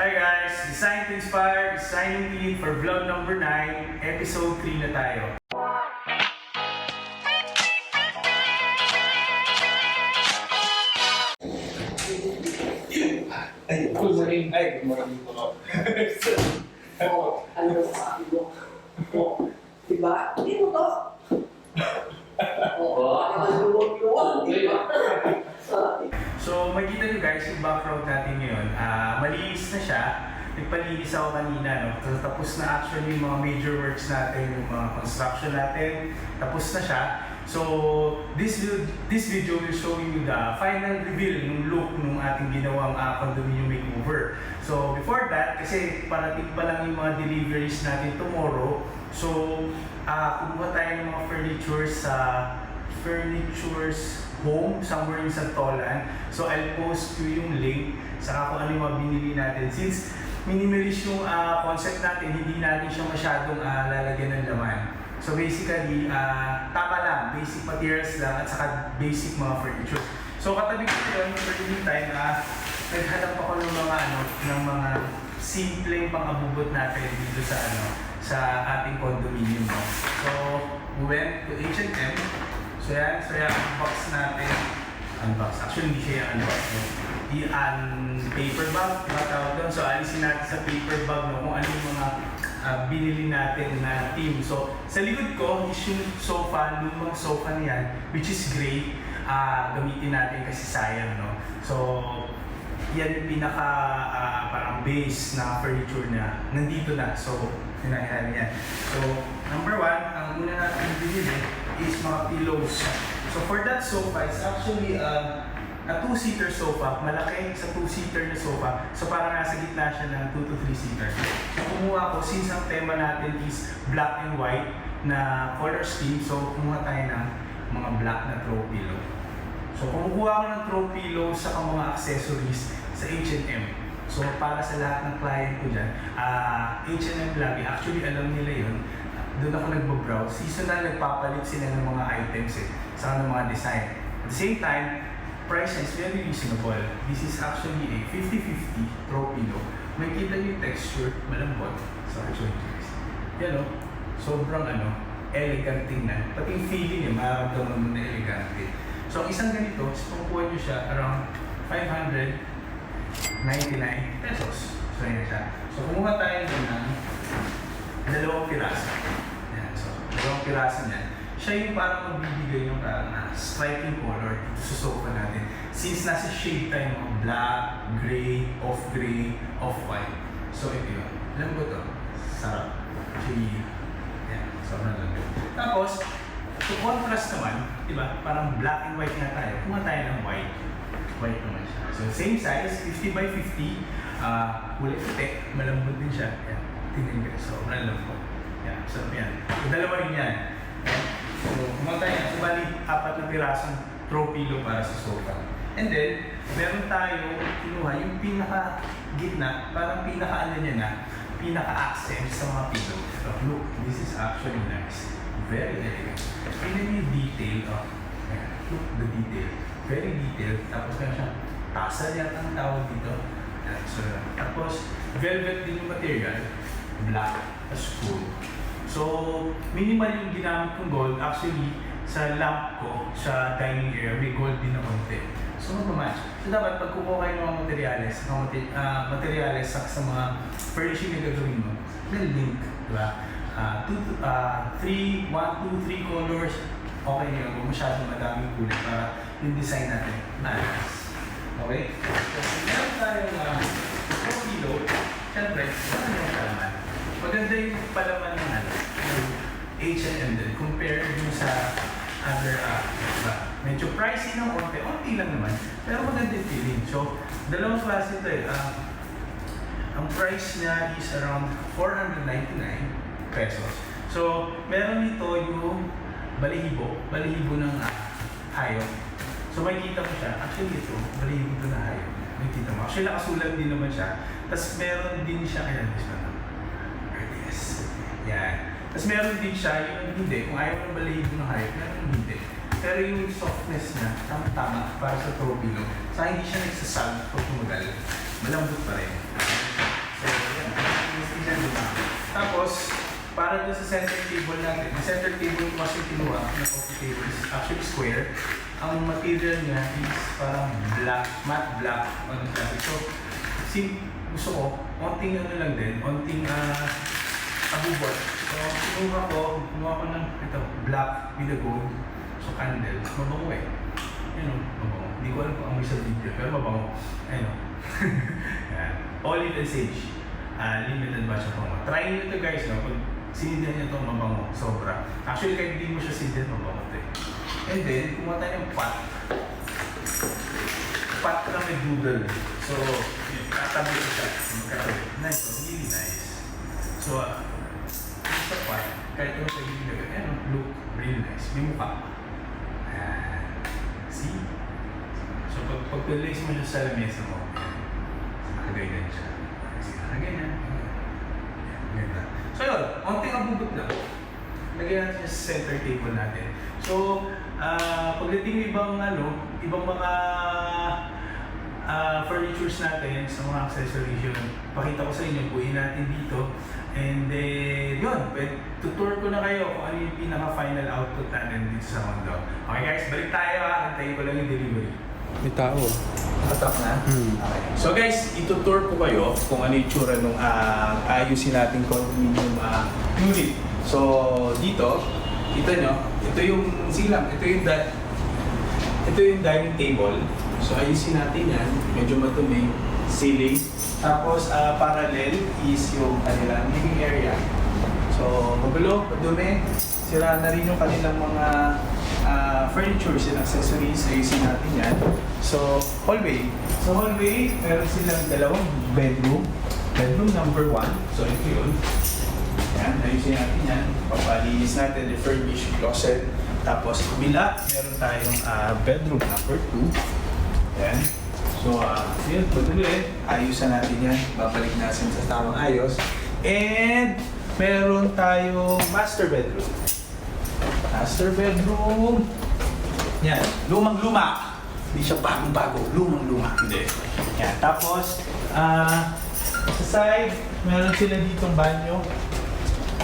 Hi guys! Design to Inspire is signing in for vlog number 9, episode 3 na tayo. Ay, good morning. Ay, good morning po. Oo, ano sabi mo? Oo, diba? Hindi mo to. Oo, luwag-luwag, diba? So makikita nyo guys yung background natin ngayon. Malinis na siya. Nagpalinis ako kanina. No? Tapos na actually yung mga major works natin, yung mga construction natin. Tapos na siya. So this video will show you the final reveal ng look ng ating ginawang condominium makeover. So before that, kasi parating pa lang yung mga deliveries natin tomorrow. So kumuha tayo ng mga furnitures home somewhere in Santolan. So I'll post ko yung link sa kung ano yung mga binili natin. Since minimalist yung concept natin, hindi natin siya masyadong lalagyan ng laman. So basically, tama lang, basic materials lang at saka basic mga furniture. So katabi ko yun, for the meantime, naghanap ako ng mga simpleng pang-abubot natin dito sa ating condominium. No? So we went to H&M. So yan, unbox natin. Actually hindi siya yung unbox. No? Paper bag, tawag doon. So alisin natin sa paper bag kung ano yung mga binili natin na team. So sa likod ko is yung sofa, lumang sofa niyan, which is gray. Gamitin natin kasi sayang, no? So yan yung pinaka parang base na furniture niya. Nandito na. So hinahihan niya. So number 1, ang una natin binili is mga pillows. So for that sofa, it's actually a 2-seater sofa. Malaki sa 2-seater na sofa. So parang nasa gitna siya ng 2 to 3-seater. So kumuha ko, since ang tema natin is black and white na color scheme, so kumuha tayo ng mga black na throw pillow. So kumukuha ko ng throw pillow sa mga accessories sa H&M. So para sa lahat ng client ko dyan, H&M lagi, actually alam nila yun. Doon ako nagbabrowse. Seasonal, nagpapalit sila ng mga items sa mga design. At the same time, price is very reasonable. This is actually a 50-50 throw pillow. Makikita niyo yung texture, malambot. So actually, yan o, sobrang elegant tingnan. Pati yung feeling niya, mararamdaman mo na elegante. So ang isang ganito, pangkuha niyo siya around 599 pesos. So yan siya. So kumuha tayo ng dalawang piraso. Yan. So dalawang piraso niyan. Siya yung parang magbibigay yung striking color dito sa sofa natin. Since nasa shade tayo mga black, gray, off-white. So ito yun. Alam ko to? Sarap. Actually, yan. Sobrang lambot. Tapos, to contrast naman, diba? Parang black and white nga tayo. Kumuha tayo ng white. White naman siya. So same size, 50 by 50. Kulay puti. Malambot din siya. Yan. Tingnan ko. Sobrang lambot. Yan. So yan. So dalawa rin yan. Yan. So kumuha tayo. So bali, 4 na pirasong throw pillow para sa sofa. And then, meron tayo kinuha yung pinaka-gitna, parang pinaka-accent sa mga pillow. So look, this is actually nice. Very elegant. Tingnan yung detail. Look, the detail. Very detailed. Tapos meron siyang tassel yata ang tawag dito. So, tapos, velvet din yung material. Black. As cool. So, minimal yung ginamit kong gold. Actually, sa lamp ko, sa dining area, may gold din na konti. So, mag-match. So, dapat pag kukuha kayo ng mga materials sa mga furnishing na gagawin mo, may link, diba? 1, 2, 3 colors, okay na yun. Kung masyadong madaming kulay para yung design natin malas. Okay? So, meron tayong pillow. Siyempre, ano yung palaman? Maganda yung palaman ng H&M din compare yung sa other medyo pricey ng onti lang naman. Pero maganda yung feeling. So, dalawang klase ito ang price niya is around 499 pesos. So, meron ito yung balihibo ng hayop. So, makikita mo siya. Actually, ito, balihibo ito na hayop. Makikita mo. Actually, nakasulat din naman siya. Tapos, meron din siya, yan. Tapos, meron din siya yung hindi. Kung ayaw ng balihibo ng hayop, meron hindi. Pero yung softness niya, tama para sa throw pillow. Sa hindi siya nagsasag pag tumagal, malambot pa rin. Tingnan mo na. Tapos, para dun sa center table natin, yung center table ko kasi kinuha na coffee table is actually square. Ang material niya is parang black, matte black. Ano sabi? So, gusto ko, onting ano lang din, onting abubot. So, kinuha ko ng ito, black with a gold. So, candle. Mabango eh. Ayun o, mabango. Hindi ko alam kung amoy sa video, pero mabango. Ayun o. Yan. Olive and sage. Limited batch of mga. Try nyo ito guys, no? Pag sinidyan nyo ito, mabango. Sobra. Actually, kahit hindi mo siya sinidyan, mabango ito eh. And then, kumuha tayo ng pot. Pot lang may doodle. So, tatabi ko siya. Magkatabi. Nice. Really nice. So, sa pot, kahit ano sa gilid, look really nice. May mukha. See? So, pag place mo siya sa lamesa mo, nakaganyan siya. Nakaganyan. Ganda. So, yun. Onting abubot lang. Lagyan natin sa center table natin. So, pagdating ibang mga furnitures natin, sa mga accessories yun, pakita ko sa inyo, buuin natin dito. And then, yun, tutour ko na kayo kung ano yung pinaka-final output natin dito sa condo. Okay guys, balik tayo ha. Antayin ko lang yung delivery. May tao. Patak na? Okay. So guys, itutour ko kayo kung ano yung tsura nung ayusin natin condominium unit. So, dito, kita nyo, ito yung silang, ito yung dining table. So, ayusin natin yan. Medyo matumi. Ceiling. Tapos, parallel is yung kanilang living area. So, magulo, madumi. Sira na rin yung kanilang mga furnitures and accessories. Ayusin natin yan. So, hallway. So, hallway, meron silang dalawang bedroom. Bedroom number 1. So, ito yun. Yan, ayusin natin yan. Papalinis natin, refurbish closet. Tapos, kabila, meron tayong bedroom number 2. Yan. So, yun, patuloy. Ayusan natin yan. Babalik natin sa tamang ayos. And, meron tayong master bedroom. Master bedroom. Yan, lumang-luma. Hindi siya bagong-bago. Lumang-luma. Hindi. Yan. Tapos, sa side, meron sila ditong banyo.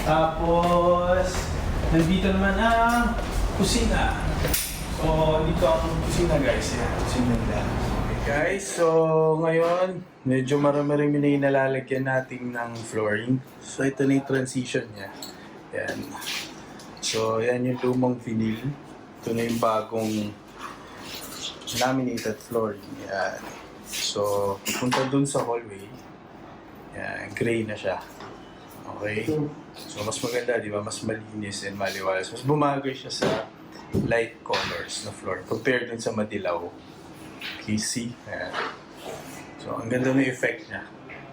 Tapos, nandito naman ang kusina. So, dito ang kusina guys. Yan, kusina nila. Okay guys, so ngayon, medyo marami na yung nalalagyan natin ng flooring. So, ito na yung transition niya. Yan. So, yan yung lumang vinyl. Ito na yung bagong laminated flooring. Yan. So, punta dun sa hallway. Yan, gray na siya. Okay? So, mas maganda, di ba? Mas malinis and maliwalas. Mas bumagay siya sa light colors na floor compared dun sa madilaw. Okay, see? Ayan. So, ang ganda ng effect niya.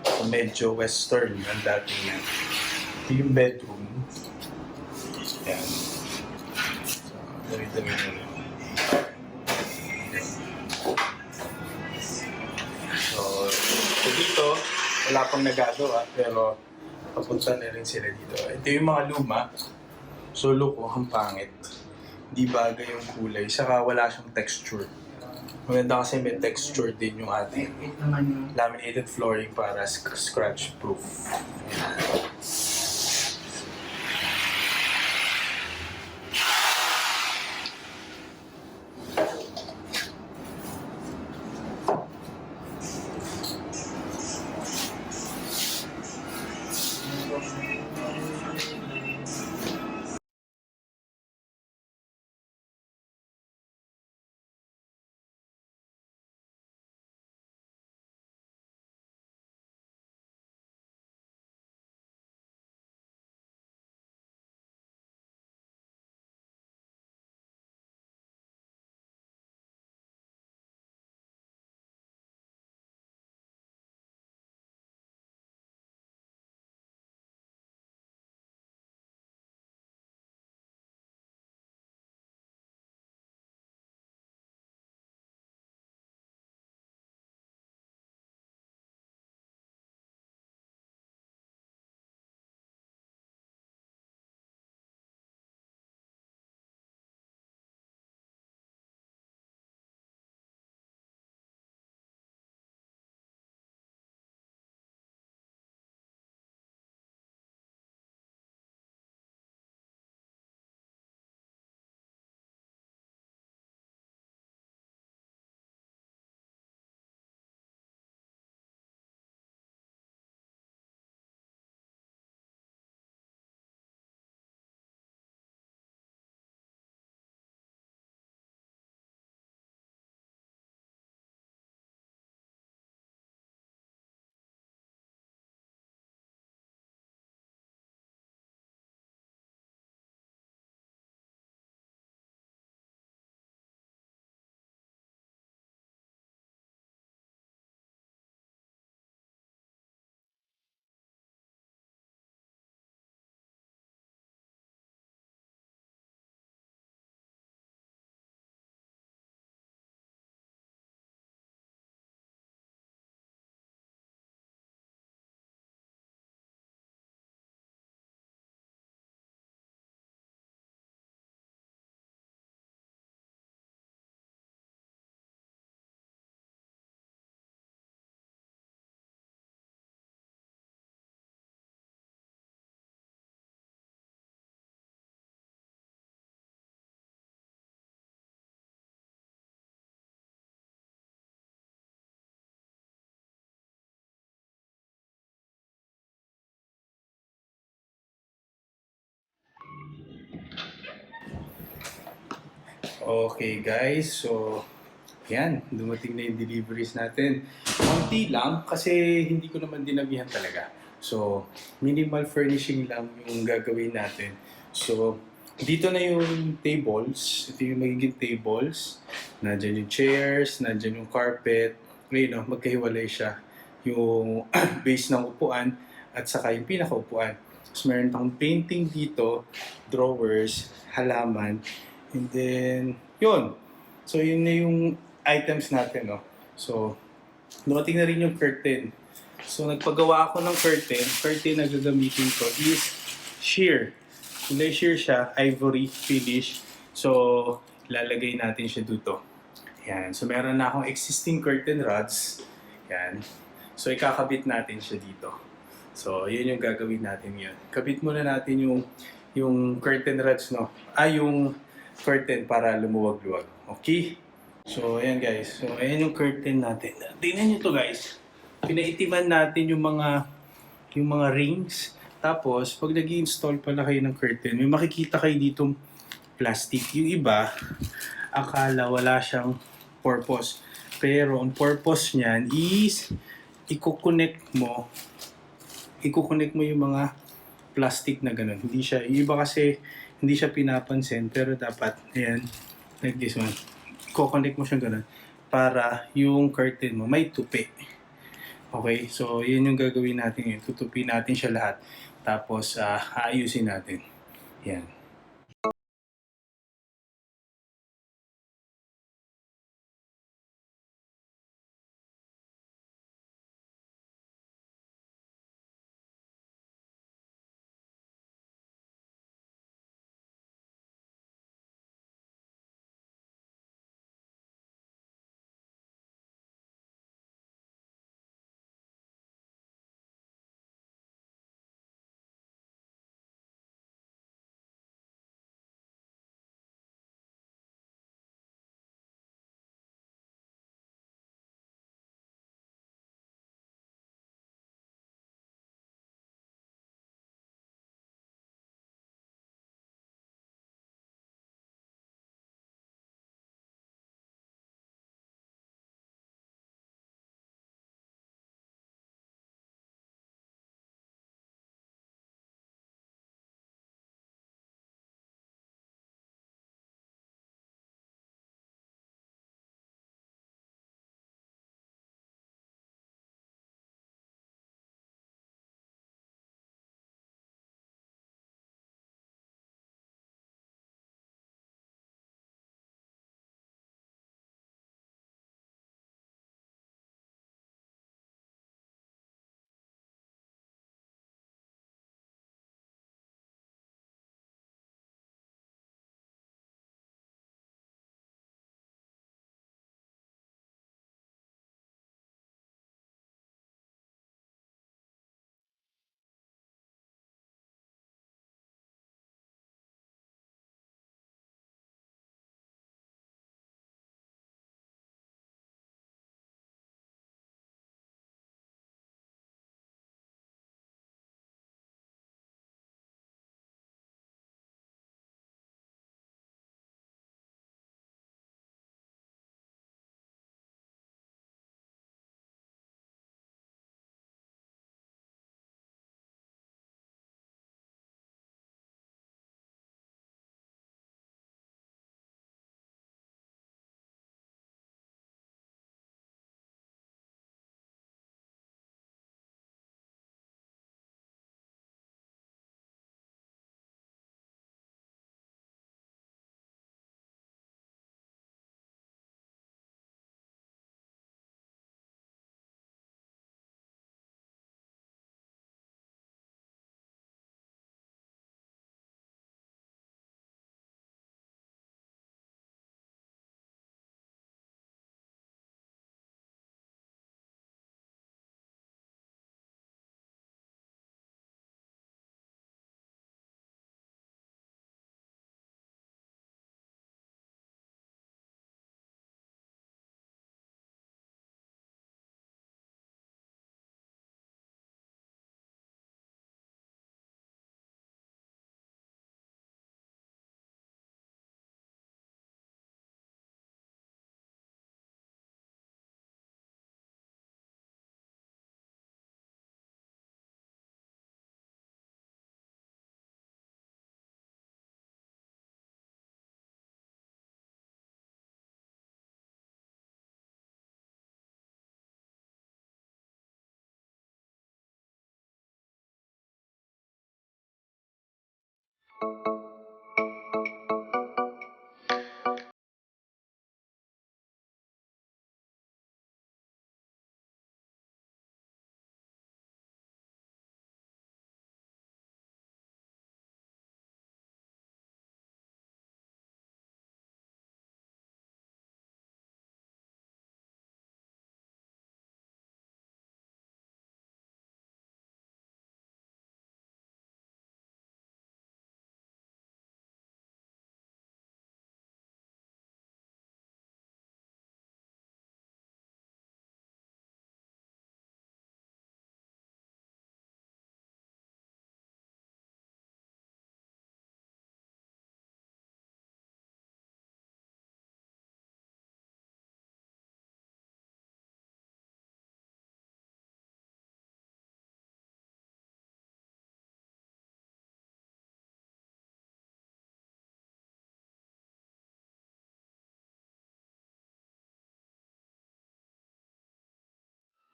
So, medyo western ang dating niya. Ito yung bedroom. Ayan. So, dami-dami na rin. So, dito, wala pang nagagawa, pero papunta na rin sila dito. Ito yung mga luma. So, look, ang pangit. Di bagay yung kulay. Saka wala siyang texture. Maganda kasi may texture din yung ating laminated flooring para scratch proof. Okay guys, so yan, dumating na yung deliveries natin. Konti lang kasi hindi ko naman dinabihan talaga. So, minimal furnishing lang yung gagawin natin. So, dito na yung tables. Ito yung magiging tables. Nandyan yung chairs, nandyan yung carpet. Ngayon, no, magkahiwalay siya. Yung base ng upuan at saka yung pinakaupuan. So, meron akong painting dito, drawers, halaman, and then, yun. So, yun na yung items natin, no? So, dumating na rin yung curtain. So, nagpagawa ako ng curtain. Curtain na gagamitin ko is sheer. Kulay sheer siya, ivory finish. So, lalagay natin siya dito. Yan. So, meron na akong existing curtain rods. Yan. So, ikakabit natin siya dito. So, yun yung gagawin natin yun. Kabit muna natin yung curtain rods, no? Yung curtain para lumuwag-luwag. Okay? So, ayan guys. So, ayan yung curtain natin. Tingnan nyo to guys. Pinaitiman natin yung mga rings. Tapos, pag nag install pala kayo ng curtain, may makikita kayo ditong plastic. Yung iba, akala wala siyang purpose. Pero, ang purpose niyan is i-connect mo yung mga plastic na ganun. Hindi siya, yung iba kasi hindi siya pinapansin, pero dapat, ayan, like this one, i-connect mo siya ganun para yung curtain mo may tupi. Okay, so yun yung gagawin natin ngayon. Tutupi natin siya lahat. Tapos, aayusin natin. Yan.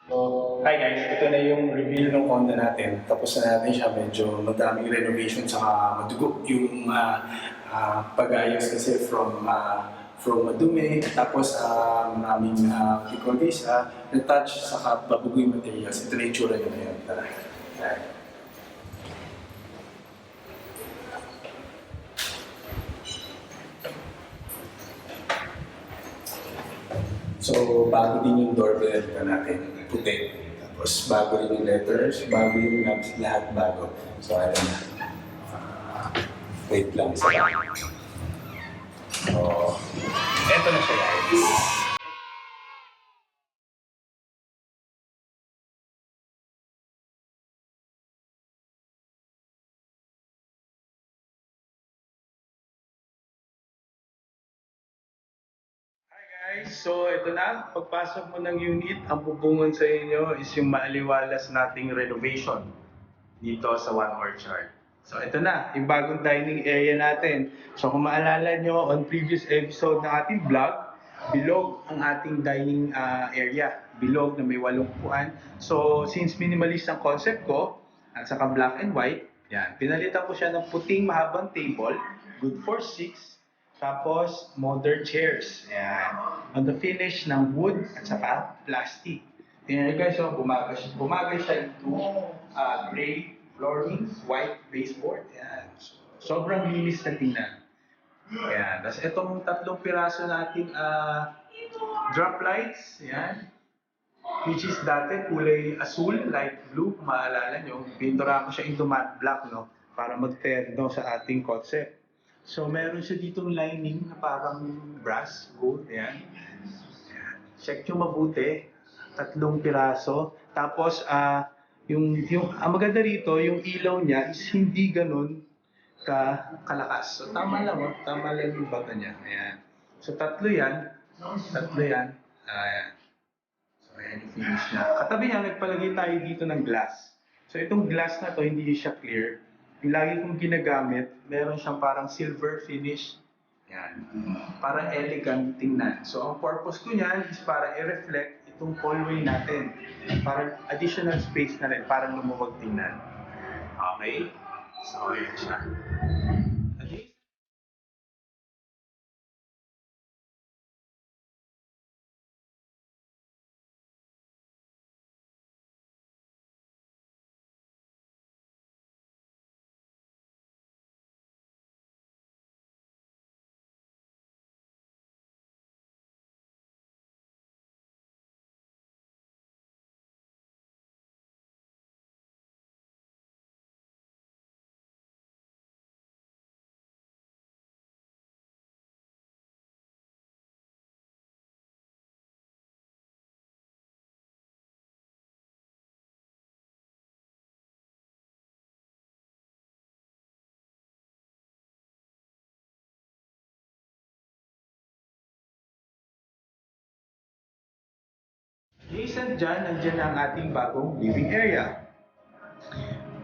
So, hi guys, ito na yung reveal ng condo natin. Tapos na natin siya, medyo madaming renovation saka madugo yung pag-ayos kasi from madumi, tapos maraming difficulties, na-touch saka babago yung materials. Ito na yung tsura niya ngayon. Tara. Tara. So, bago din yung doorbell natin, puti. Tapos, bago rin yung letters, bago yung knobs, lahat bago. So, ano na. Wait lang. So, eto na siya guys. Guys, so ito na, pagpasok mo ng unit, ang bubungon sa inyo is yung maaliwalas nating renovation dito sa One Orchard. So ito na, yung bagong dining area natin. So kung maalala nyo, on previous episode ng ating vlog, bilog ang ating dining area. Bilog na may 8 upuan. So since minimalist ang concept ko, at saka black and white, yan, pinalitan ko siya ng puting mahabang table, good for 6, tapos, modern chairs. Ayan. On the finish ng wood at saka plastic. Tingnan nyo guys, so, bumagay siya into gray flooring, white baseboard. Ayan. Sobrang linis na tingnan. Ayan. Tapos itong 3 piraso nating drop lights. Ayan. Which is dati kulay asul, light blue. Kung maalala nyo, pintura ko siya into matte black, no? Para mag-terno sa ating concept. So, meron siya ditong lining na parang brass, gold, yan. Check nyo mabuti. 3 piraso. Tapos, ang maganda rito, yung ilaw niya is hindi ganun kalakas. So, tama lang, oh. Tama lang yung bata niya. Ayan. So, 3 yan. 3 yan. Ayan. So, ayan yung finish niya. Katabi niya, nagpalagay tayo dito ng glass. So, itong glass na to, hindi siya clear. Yung lagi kong ginagamit, meron siyang parang silver finish. Yan. Para elegant tingnan. So, ang purpose ko niyan is para i-reflect itong hallway natin. Para additional space na rin, para lumuwag tingnan. Okay? So, ayan siya. Adjacent dyan, nandiyan na ang ating bagong living area.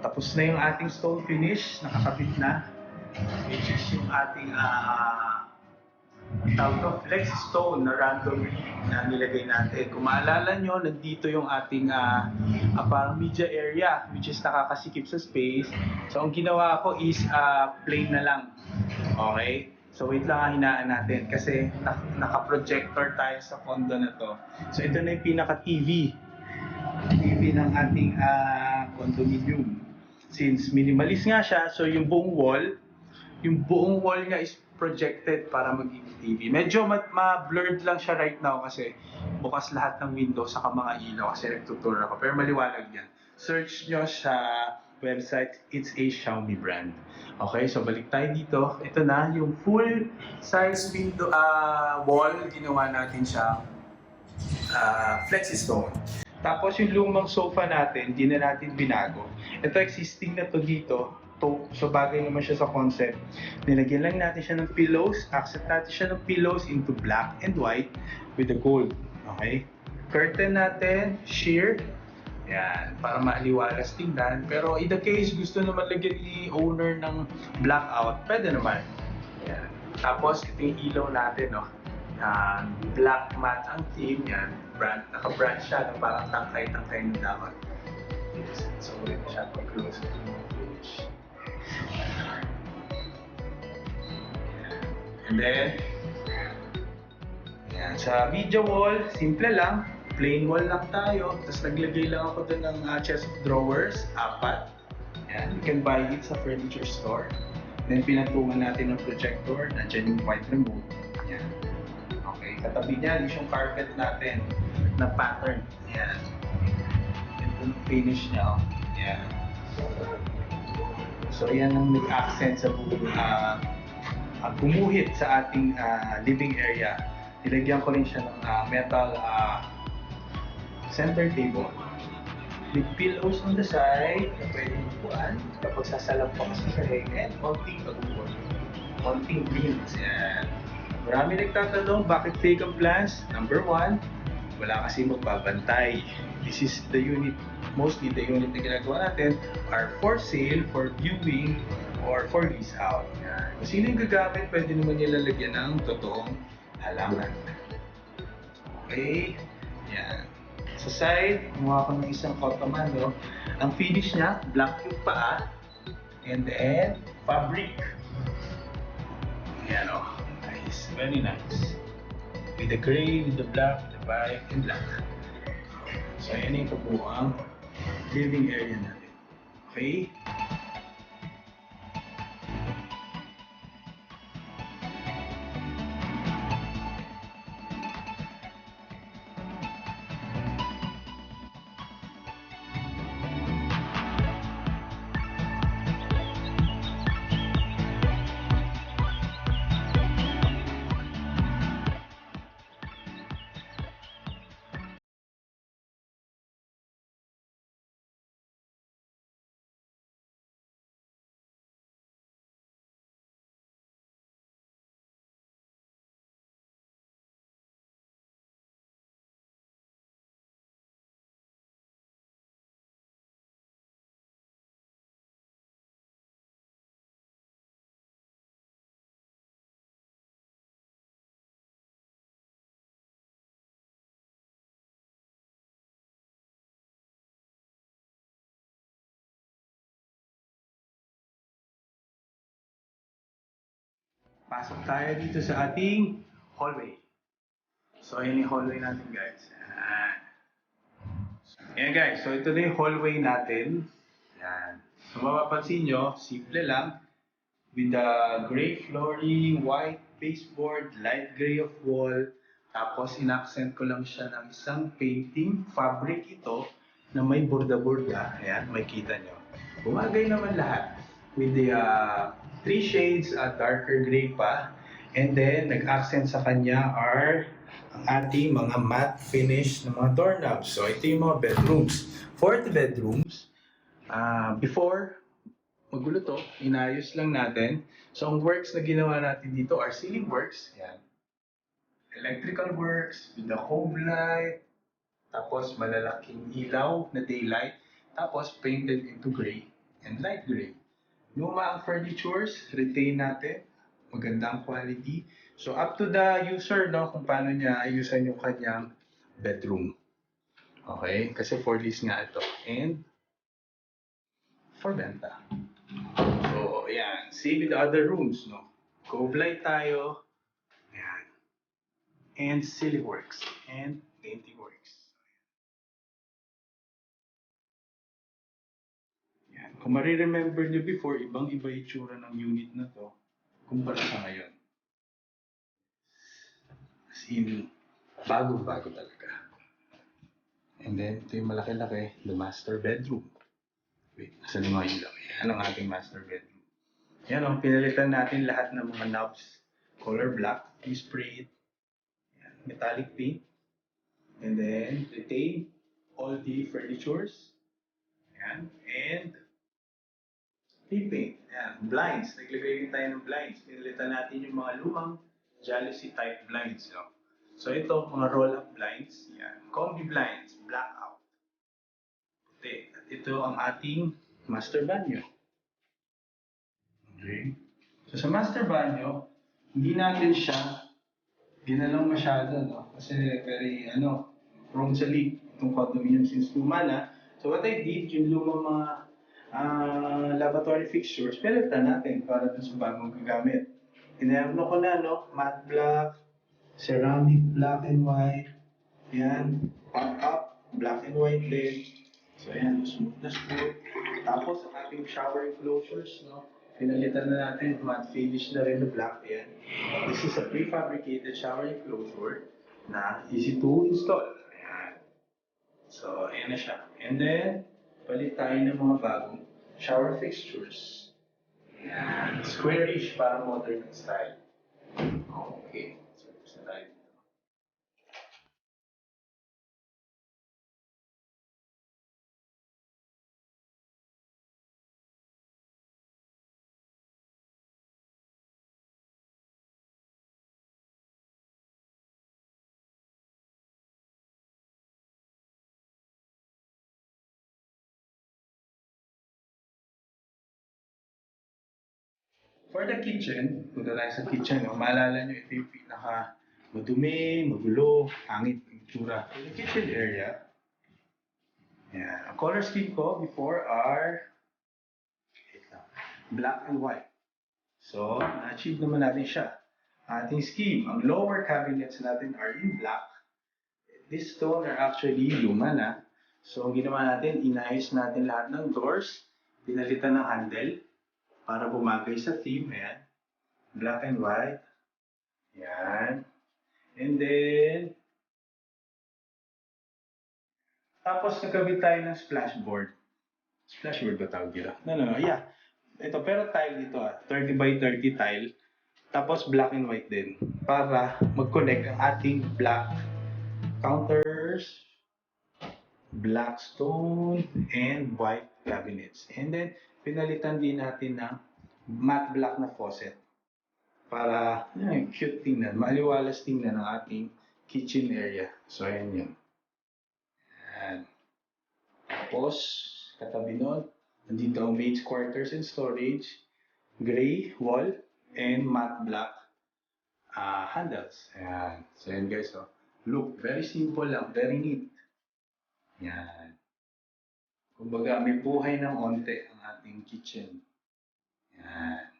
Tapos na yung ating stone finish, nakakabit na. Which is yung ating tawag to, flex stone na randomly na nilagay natin. Kung maalala nyo, nandito yung ating parang media area which is nakakasikip sa space. So ang ginawa ko is plain na lang. Okay? So wait lang, hinaan natin kasi naka-projector tayo sa kondo na to. So ito na yung pinaka-TV. TV ng ating condominium. Since minimalist nga siya, so yung buong wall niya is projected para maging TV. Medyo ma-blurred lang siya right now kasi bukas lahat ng window sa mga ilaw kasi nagtutur ako. Pero maliwanag yan. Search nyo sa website, it's a Xiaomi brand. Okay, so balik tayo dito. Ito na, yung full size window wall, ginawa natin siya flexi-stone. Tapos yung lumang sofa natin, di na natin binago. Ito existing na to dito. So bagay naman siya sa concept. Nilagyan lang natin siya ng pillows. Accent natin siya ng pillows into black and white with the gold. Okay? Curtain natin, sheer. Yan, para maaliwalas tingnan. Pero in the case gusto naman lagyan ni owner ng blackout, pwede naman. Yan. Tapos ito yung ilaw natin, no? Black matte ang theme yan. Naka-brand siya na parang tangkay-tangkay ng dapat. So, ulit siya pag-close ito yung finish. And then, yan. Sa media wall, simple lang. Plain wall lang tayo. Tapos naglagay lang ako doon ng chest of drawers, 4. Yan. You can buy it sa furniture store. Then pinatungan natin ng projector. Nandiyan yung white remote. Yan. Okay. Katabi niya, yung carpet natin na pattern. Yan. Ito yung finish niya. Yan. So yan ang nag-accent sa gumuhit sa ating living area. Nilagyan ko rin siya ng metal center table with pillows on the side na pwede upuan kapag sasalap pa kasi sa leg and konting pag-upuan. Konting greens. Yan. Marami nagtatanong bakit vacant plants? Number 1, wala kasi magbabantay. This is the unit, mostly the unit na ginagawa natin are for sale, for viewing, or for lease out. Yan. Kung sino yung gagamit, pwede naman nila lagyan ng totoong halaman. Okay? Yan. Sa side, kumuha ko ng isang ottoman, no? Ang finish niya, black yung paa, and then fabric. Yan, oh. Nice. Very nice. With the gray, with the black, with the white, and black. So, yan yung kabuuang living area natin. Okay? Pasok tayo dito sa ating hallway. So, ayan yung hallway natin, guys. Ayan, guys. So, ito na yung hallway natin. Ayan. So, mapapansin nyo, simple lang. With the gray flooring, white baseboard, light gray of wall. Tapos, in-accent ko lang siya ng isang painting. Fabric ito na may burda-burda. Ayan, makikita nyo. Bumagay naman lahat. With the 3 shades at darker gray pa. And then, nag-accent sa kanya are ang ating mga matte finish na mga doorknobs. So, ito yung mga bedrooms. For the bedrooms, before magulo to, inayos lang natin. So, ang works na ginawa natin dito are ceiling works. Yan. Electrical works with the home light. Tapos, malalaking ilaw na daylight. Tapos, painted into gray and light gray. Luma ang furnitures, retain natin. Maganda ang quality. So up to the user, no, kung paano niya ayusan yung kanyang bedroom. Okay? Kasi for lease nga ito. And for benta. So, ayan. See with the other rooms, no? Cove light tayo. Ayan. And Silly Works. And Painting Works. Ayan. Kung mariremember nyo before, ibang-iba yung tsura ng unit na to kumpara sa ngayon. As in, bago-bago talaga. And then, ito yung malaki-laki, the master bedroom. Wait, nasan yung mga ilaw? Yan ang ating master bedroom. Yan o, pinalitan natin lahat ng mga knobs. Color black, we spray it. Yan, metallic pink. And then, retain all the furnitures. Yan, and repaint. Yan, blinds. Naglagay din tayo ng blinds. Pinalitan natin yung mga lumang jealousy type blinds. No? So ito, mga roll-up blinds. Yan, combi blinds, blackout. Puti. At ito ang ating master banyo. Okay. So sa master banyo, hindi natin siya ginalaw masyado, no? Kasi very, prone sa leak itong condominium since luma na. So what I did, yung lumang mga laboratory fixtures, pinalitan natin para dun sa bagong gagamit. Inayabno ko na, no? Matte black, ceramic black and white, yan, pop-up, black and white din. So ayan, smooth na smooth. Tapos ang ating shower enclosures, no? Pinalitan na natin, matte finish na rin na black yan. This is a prefabricated shower enclosure na easy to install. Ayan. So, ayan na siya. And then, palit tayo ng mga bagong shower fixtures. Ayan. Squarish para modern style. Okay. So, gusto tayo dito. For the kitchen, punta tayo sa kitchen, no? Maalala nyo, ito yung pinaka madumi, magulo, pangit yung itsura. For the kitchen area, yeah, ang color scheme ko before are black and white. So, na-achieve naman natin siya. Ating scheme, ang lower cabinets natin are in black. These stone are actually luma na. So, ang ginawa natin, inayos natin lahat ng doors, pinalitan ng handle, para bumagay sa theme. Ayan. Black and white. Ayan. And then, tapos nagkabit tayo ng splashboard. Splashboard ba tawag dito? No. Yeah. Ito, pero tile dito 30 by 30 tile. Tapos black and white din. Para mag-connect ang ating black counters, black stone, and white cabinets. And then, pinalitan din natin ng matte black na faucet para cute tingnan, maaliwalas tingnan ang ating kitchen area. So, ayan yun. Ayan. Tapos, katabi nun, nandito ang maid's quarters and storage, gray wall, and matte black handles. Ayan. So, ayan guys. Oh. Look, very simple lang, very neat. Ayan. Kumbaga, may buhay ng onte ang ating kitchen. Yan.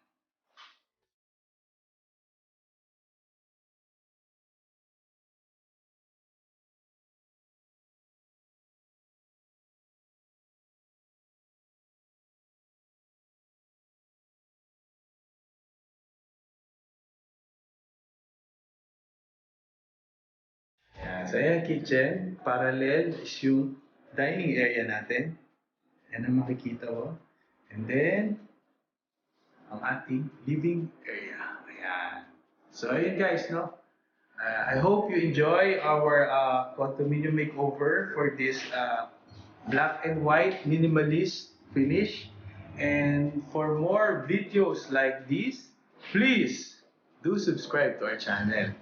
Yan. So, ayan, kitchen. Parallel is yung dining area natin. Yan ang makikita mo. And then, ang ating living area. Ayan. So, ayan guys, no? I hope you enjoy our condominium makeover for this black and white minimalist finish. And for more videos like this, please do subscribe to our channel.